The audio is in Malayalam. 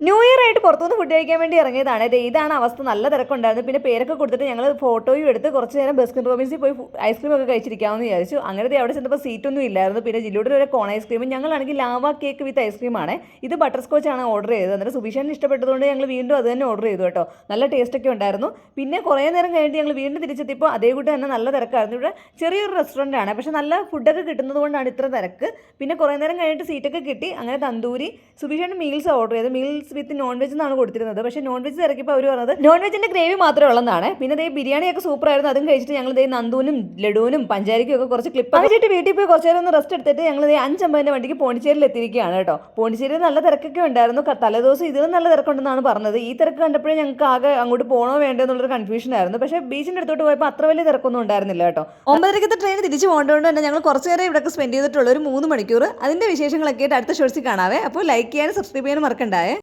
ന്യൂ ഇയർ ആയിട്ട് പുറത്തുനിന്ന് ഫുഡ് കഴിക്കാൻ വേണ്ടി ഇറങ്ങിയതാണ്. ഇതാണ് അവസ്ഥ. നല്ല തിരക്കുണ്ടായിരുന്നു. പിന്നെ പേരൊക്കെ കൊടുത്തിട്ട് ഞങ്ങൾ ഫോട്ടോയും എടുത്ത് കുറച്ച് നേരം ബസ്കിൻ റോബിൻസിൽ പോയി ഐസ്ക്രീം ഒക്കെ കഴിച്ചിരിക്കാമെന്ന് വിചാരിച്ചു. അങ്ങനെ അവിടെ ചെന്നപ്പോൾ സീറ്റൊന്നും ഇല്ലായിരുന്നു. പിന്നെ ജില്ലയുടെ ഒരു കോൺ ഐസ്ക്രീമും, ഞങ്ങളാണെങ്കിൽ ലാവ കേക്ക് വിത്ത് ഐസ്ക്രീമാണ്. ഇത് ബട്ടർ സ്കോച്ച് ആണ് ഓർഡർ ചെയ്തത്. എന്നിട്ട് സുബീഷന് ഇഷ്ടപ്പെട്ടതുകൊണ്ട് ഞങ്ങൾ വീണ്ടും അത് തന്നെ ഓർഡർ ചെയ്തു കേട്ടോ. നല്ല ടേസ്റ്റ് ഒക്കെ ഉണ്ടായിരുന്നു. പിന്നെ കുറേ നേരം കഴിഞ്ഞിട്ട് ഞങ്ങൾ വീണ്ടും തിരിച്ചെത്തിയപ്പോൾ അതേ കൂട്ട് തന്നെ നല്ല തിരക്കായിരുന്നു. ഇവിടെ ചെറിയൊരു റെസ്റ്റോറൻ്റ് ആണ്, പക്ഷേ നല്ല ഫുഡൊക്കെ കിട്ടുന്നത് കൊണ്ടാണ് ഇത്ര തിരക്ക്. പിന്നെ കുറേ നേരം കഴിഞ്ഞിട്ട് സീറ്റൊക്കെ കിട്ടി. അങ്ങനെ തന്തൂരി സുബീഷന് മീൽസ് ഓർഡർ ചെയ്ത്, മീൽസ് വിത്ത് നോൺ വെജ് എന്നാണ് കൊടുത്തിരുന്നത്. പക്ഷേ നോൺ വെജ് തിരക്കിയപ്പോൾ അവർ പറഞ്ഞത് നോൺ വെജിന്റെ ഗ്രേവി മാത്രമേ ഉള്ളതാണ്. പിന്നെ ദേ ബിരിയാണിയൊക്കെ സൂപ്പർ ആയിരുന്നു. അതും കഴിച്ചിട്ട് ഞങ്ങൾ ദേ നന്ദൂനും ലഡുവിനും പഞ്ചാരിക്കും ഒക്കെ കുറച്ച് ക്ലിപ്പ് കഴിച്ചിട്ട് വീട്ടിൽ പോയി കുറച്ച് നേരം ഒന്ന് റെസ്റ്റ് എടുത്തിട്ട് ഞങ്ങൾ ദേ 5:50 വണ്ടിക്ക് പോണ്ടിച്ചേരിയിൽ എത്തിയിരിക്കുകയാണ് കേട്ടോ. പോണ്ടിച്ചേരിയിൽ നല്ല തിരക്കൊക്കെ ഉണ്ടായിരുന്നു. തലേദിവസം ഇതിലും നല്ല തിരക്കുണ്ടെന്നാണ് പറഞ്ഞത്. ഈ തിരക്ക് കണ്ടപ്പോഴേ ഞങ്ങൾക്ക് ആകെ അങ്ങോട്ട് പോകണോ വേണ്ടോ എന്നുള്ളൊരു കൺഫ്യൂഷൻ ആയിരുന്നു. പക്ഷേ ബീച്ചിന്റെ അടുത്തോട്ട് പോയപ്പോൾ അത്ര വലിയ തിരക്കൊന്നും ഉണ്ടായിരുന്നില്ല കേട്ടോ. 9:30 ട്രെയിൻ തിരിച്ചു പോകേണ്ടതുകൊണ്ട് തന്നെ ഞങ്ങൾ കുറച്ച് നേരം ഇവിടെ സ്പെൻഡ് ചെയ്തിട്ടുള്ള ഒരു 3 മണിക്കൂർ. അതിന്റെ വിശേഷങ്ങളൊക്കെ ആയിട്ട് അടുത്ത ഷോർട്സിൽ കാണാവേ. അപ്പോൾ ലൈക്ക് ചെയ്യാനും സബ്സ്ക്രൈബ് ചെയ്യാനും മറക്കണ്ടാവേ.